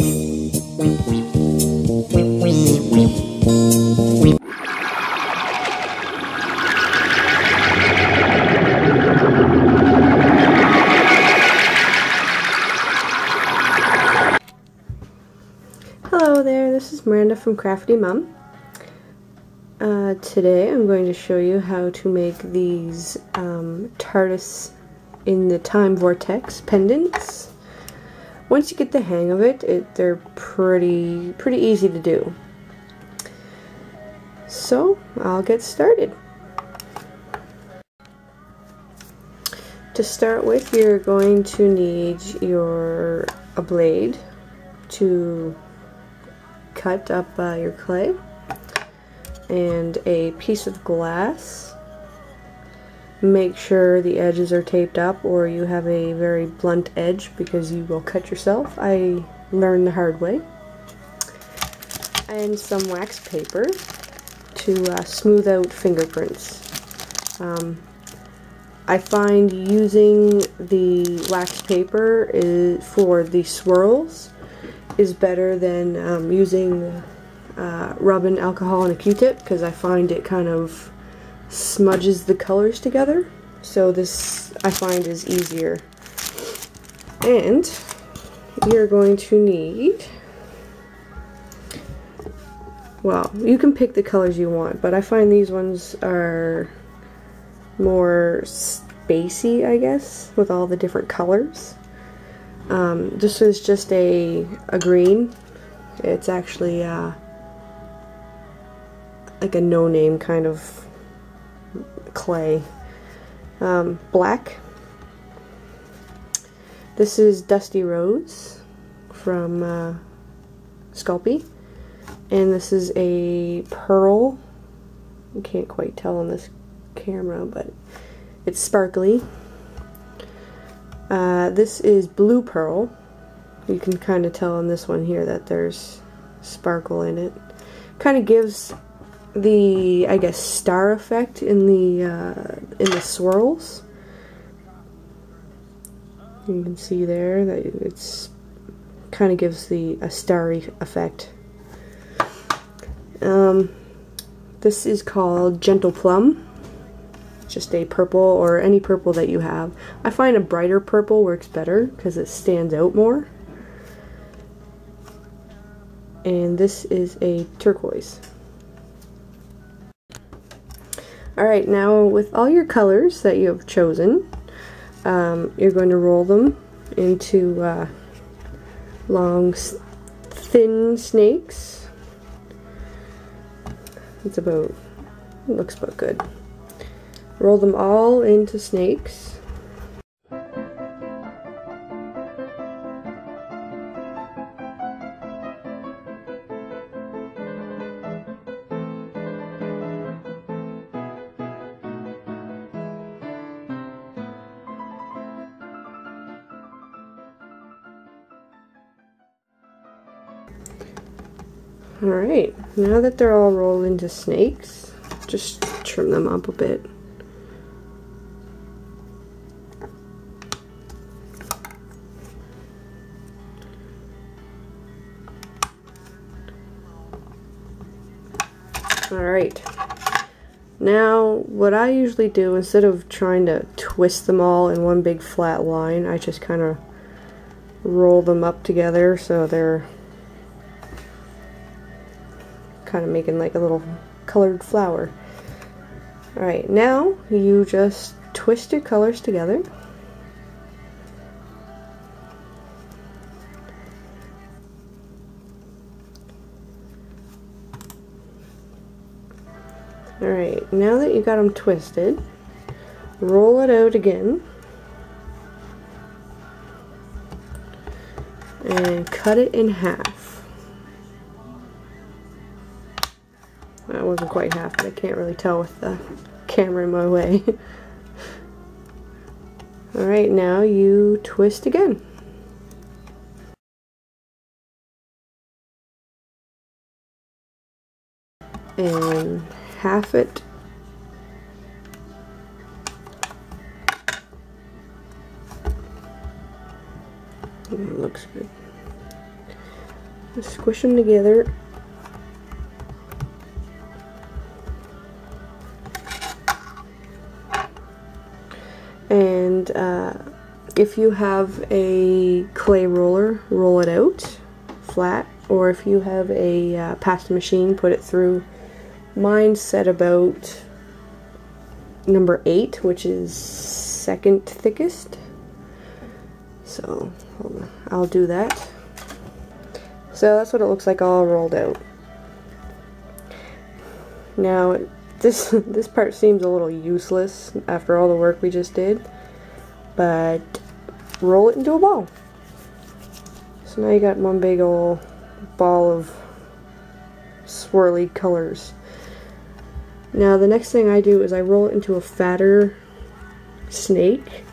Hello there, this is Miranda from Crafty Mom. Today I'm going to show you how to make these Tardis in the Time Vortex pendants. Once you get the hang of it, they're pretty easy to do. So I'll get started. To start with, you're going to need a blade to cut up your clay, and a piece of glass. Make sure the edges are taped up or you have a very blunt edge because you will cut yourself. I learned the hard way. And some wax paper to smooth out fingerprints. I find using the wax paper for the swirls is better than using rubbing alcohol and a Q-tip, because I find it kind of smudges the colors together. So this I find is easier. And you're going to need, well, you can pick the colors you want, but I find these ones are more spacey, I guess, with all the different colors. This is just a green. It's actually like a no-name kind of clay. Black. This is Dusty Rose from Sculpey. And this is a pearl. You can't quite tell on this camera, but it's sparkly. This is blue pearl. You can kind of tell on this one here that there's sparkle in it. Kind of gives the, I guess, star effect in the swirls. You can see there that it's kind of gives a starry effect. This is called Gentle Plum. Just a purple, or any purple that you have. I find a brighter purple works better because it stands out more. And this is a turquoise. Alright, now with all your colors that you have chosen, you're going to roll them into long, thin snakes. It looks about good. Roll them all into snakes. Alright, now that they're all rolled into snakes, just trim them up a bit. Alright, now what I usually do, instead of trying to twist them all in one big flat line, I just kind of roll them up together so they're kind of making like a little colored flower. Alright, now you just twist your colors together. Alright, now that you got them twisted, roll it out again and cut it in half. That wasn't quite half, but I can't really tell with the camera in my way. Alright, now you twist again. And half it. Looks good. Just squish them together. And if you have a clay roller, roll it out flat, or if you have a pasta machine, put it through. Mine's set about number 8, which is second thickest. So hold on, I'll do that. So that's what it looks like all rolled out. Now this part seems a little useless after all the work we just did, but roll it into a ball. So now you got one big old ball of swirly colors. Now the next thing I do is I roll it into a fatter snake,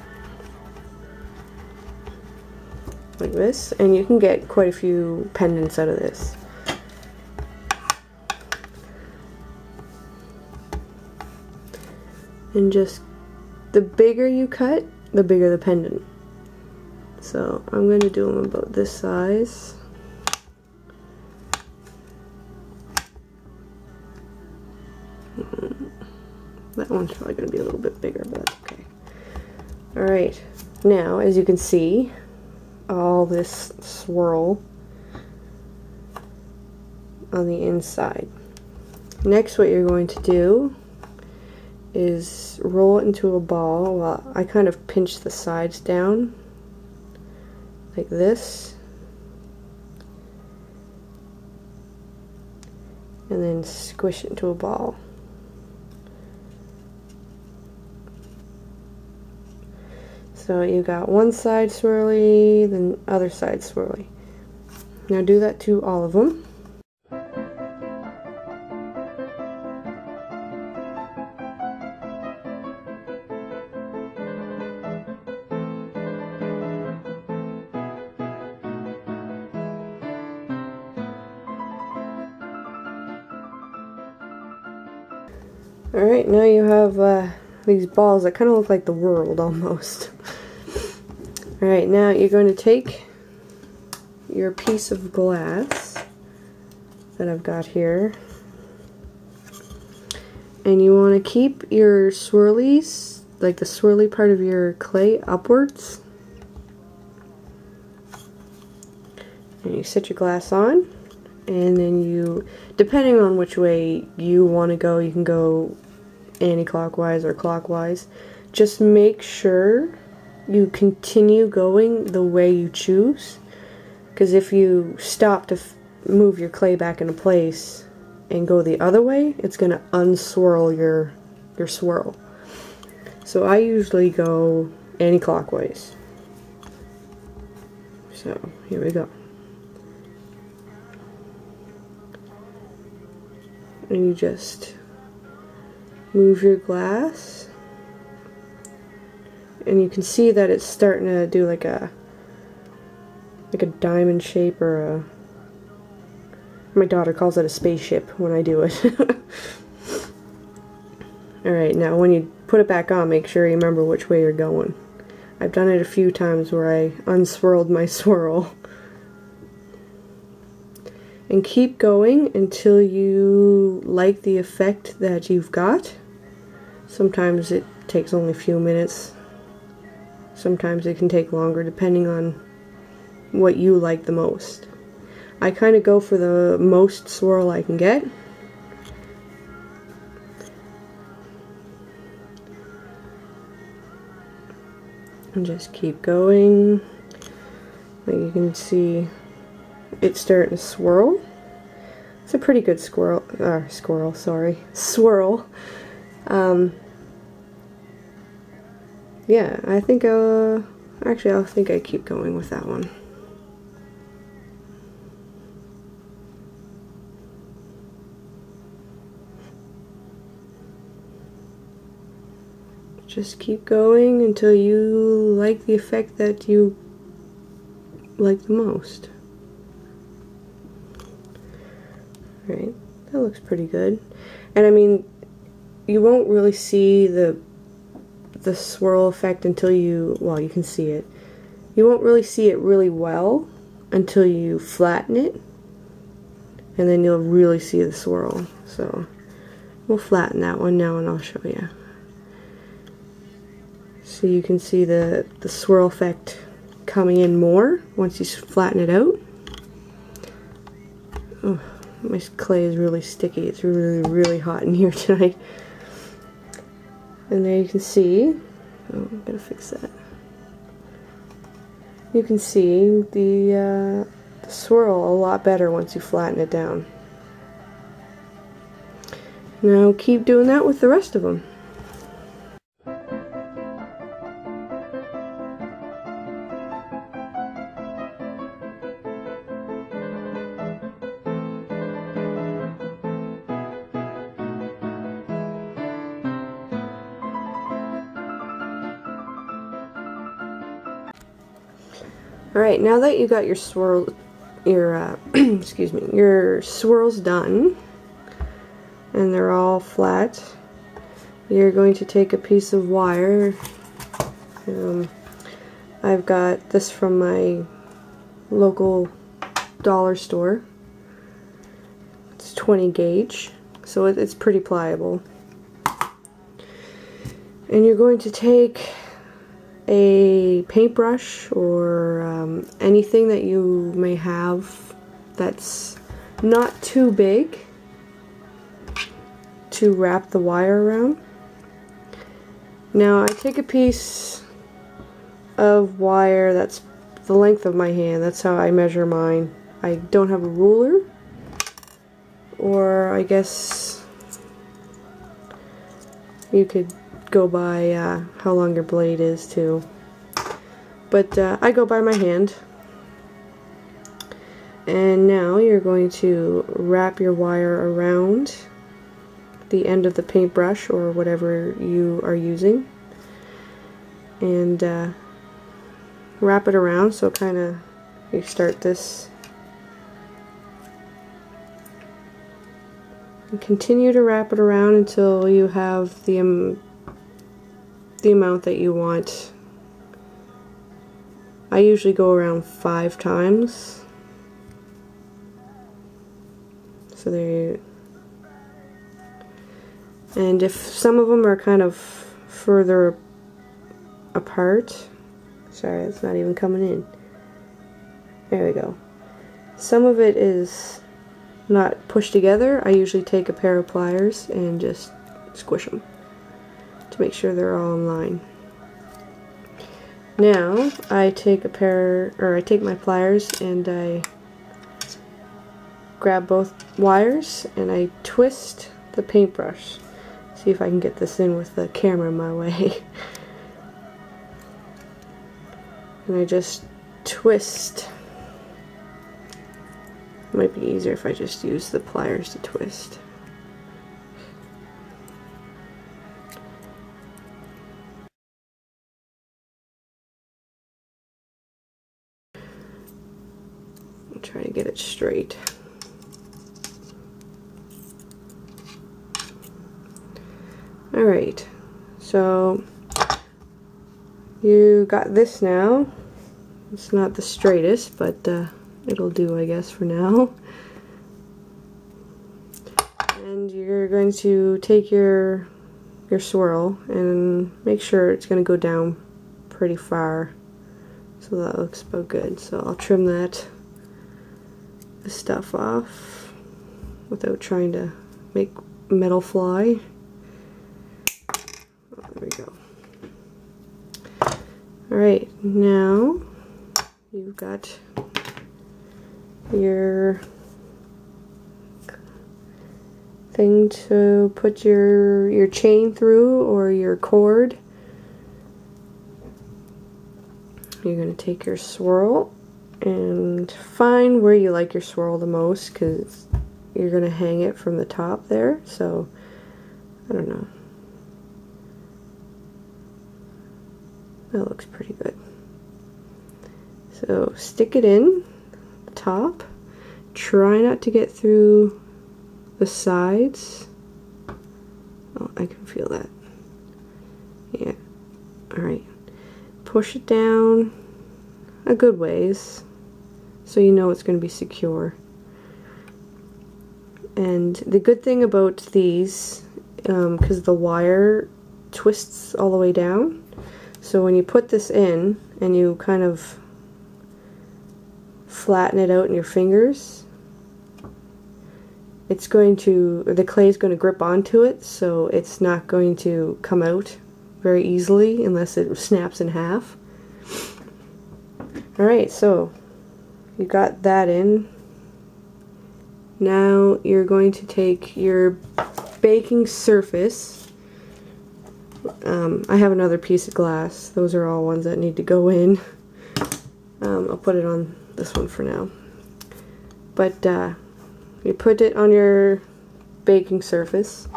like this, and you can get quite a few pendants out of this. And just, the bigger you cut, the bigger the pendant. So I'm going to do them about this size. That one's probably going to be a little bit bigger, but that's okay. Alright, now as you can see, all this swirl on the inside. Next, what you're going to do is roll it into a ball. Well, I kind of pinch the sides down like this, and then squish it into a ball. So you got one side swirly, then other side swirly. Now do that to all of them. Alright, now you have these balls that kind of look like the world almost. Alright, now you're going to take your piece of glass that I've got here, and you want to keep your swirlies, like the swirly part of your clay, upwards. And you set your glass on, and then you, depending on which way you want to go, you can go anti-clockwise or clockwise. Just make sure you continue going the way you choose, because if you stop to move your clay back into place and go the other way, it's going to unswirl your swirl. So I usually go anti-clockwise. So here we go. And you just move your glass, and you can see that it's starting to do like a diamond shape, or a, my daughter calls it a spaceship when I do it. Alright, now when you put it back on, make sure you remember which way you're going. I've done it a few times where I unswirled my swirl. And keep going until you like the effect that you've got. Sometimes it takes only a few minutes. Sometimes it can take longer, depending on what you like the most. I kind of go for the most swirl I can get. And just keep going. Like you can see, it's starting to swirl. It's a pretty good swirl. Yeah, I think actually I think I keep going with that one. Just keep going until you like the effect that you like the most. Right, that looks pretty good. And I mean, you won't really see the swirl effect until you, well, you can see it. You won't really see it really well until you flatten it. and then you'll really see the swirl. So we'll flatten that one now and I'll show you. So you can see the swirl effect coming in more once you flatten it out. Oh, my clay is really sticky. It's really hot in here tonight. And there you can see, oh, I'm gonna fix that. You can see the swirl a lot better once you flatten it down. Now keep doing that with the rest of them. Alright, now that you got your swirl, excuse me, your swirls done, and they're all flat, you're going to take a piece of wire. I've got this from my local dollar store. It's 20 gauge, so it's pretty pliable. And you're going to take a paintbrush or anything that you may have that's not too big to wrap the wire around. Now I take a piece of wire that's the length of my hand. That's how I measure mine. I don't have a ruler, or I guess you could go by how long your blade is too, but I go by my hand. And now you're going to wrap your wire around the end of the paintbrush or whatever you are using, and wrap it around. So kind of you start this and continue to wrap it around until you have the amount that you want. I usually go around 5 times. So there you, and if some of them are kind of further apart, sorry, it's not even coming in. There we go. Some of it is not pushed together. I usually take a pair of pliers and just squish them to make sure they're all in line. Now I take I take my pliers and I grab both wires and I twist the paintbrush. See if I can get this in with the camera in my way. And I just twist. It might be easier if I just use the pliers to twist. I'll try to get it straight. Alright, so you got this now. It's not the straightest, but it'll do, I guess, for now. And you're going to take your swirl and make sure it's going to go down pretty far. So that looks about good. So I'll trim the stuff off without trying to make metal fly. Oh, there we go. Alright, now you've got your thing to put your chain through, or your cord. You're going to take your swirl and find where you like your swirl the most, because you're going to hang it from the top there. So I don't know, that looks pretty good. So stick it in the top. Try not to get through the sides. Oh, I can feel that. Yeah. Alright. Push it down a good ways so you know it's going to be secure. And the good thing about these, because the wire twists all the way down, so when you put this in and you kind of flatten it out in your fingers, it's going to, the clay is going to grip onto it, so it's not going to come out very easily unless it snaps in half. Alright, so you got that in. Now you're going to take your baking surface. I have another piece of glass. Those are all ones that need to go in. I'll put it on this one for now. But you put it on your baking surface,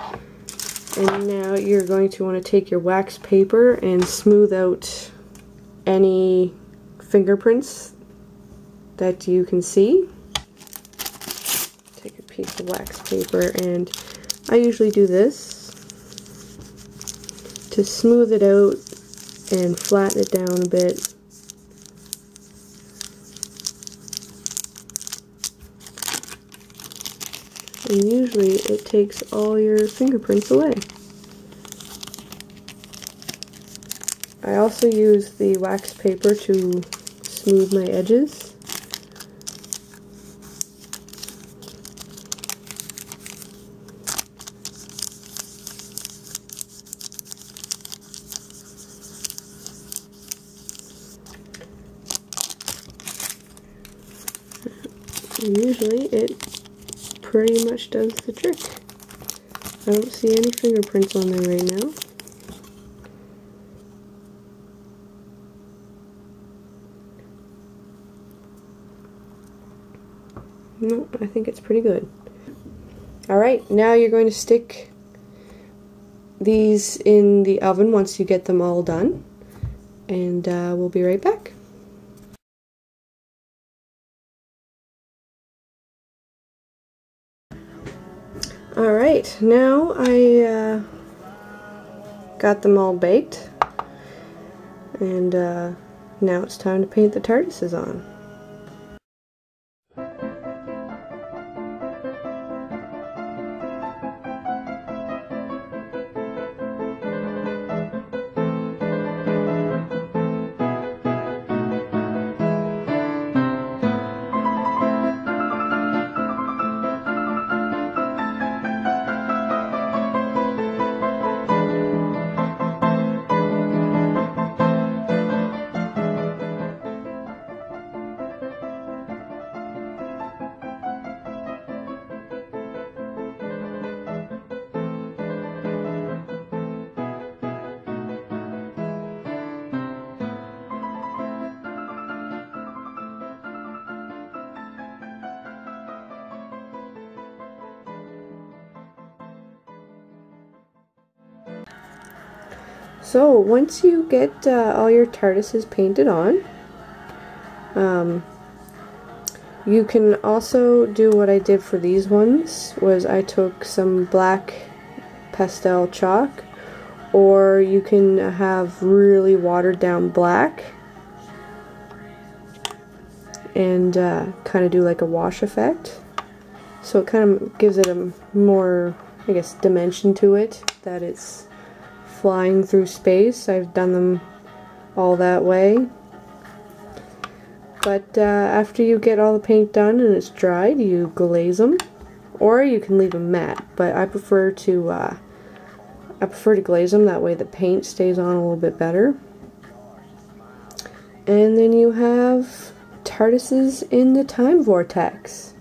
and now you're going to want to take your wax paper and smooth out any fingerprints that you can see. Take a piece of wax paper, and I usually do this to smooth it out and flatten it down a bit. And usually it takes all your fingerprints away. I also use the wax paper to smooth my edges. And usually it pretty much does the trick. I don't see any fingerprints on there right now. No, I think it's pretty good. Alright, now you're going to stick these in the oven once you get them all done, and we'll be right back. Alright, now I got them all baked, and now it's time to paint the Tardises on. So once you get all your Tardises painted on, you can also do what I did for these ones, was I took some black pastel chalk, or you can have really watered down black and kind of do like a wash effect. So it kind of gives it a more, I guess, dimension to it, that it's flying through space. I've done them all that way. But after you get all the paint done and it's dried, you glaze them, or you can leave them matte. But I prefer to glaze them. That way the paint stays on a little bit better. And then you have Tardises in the time vortex.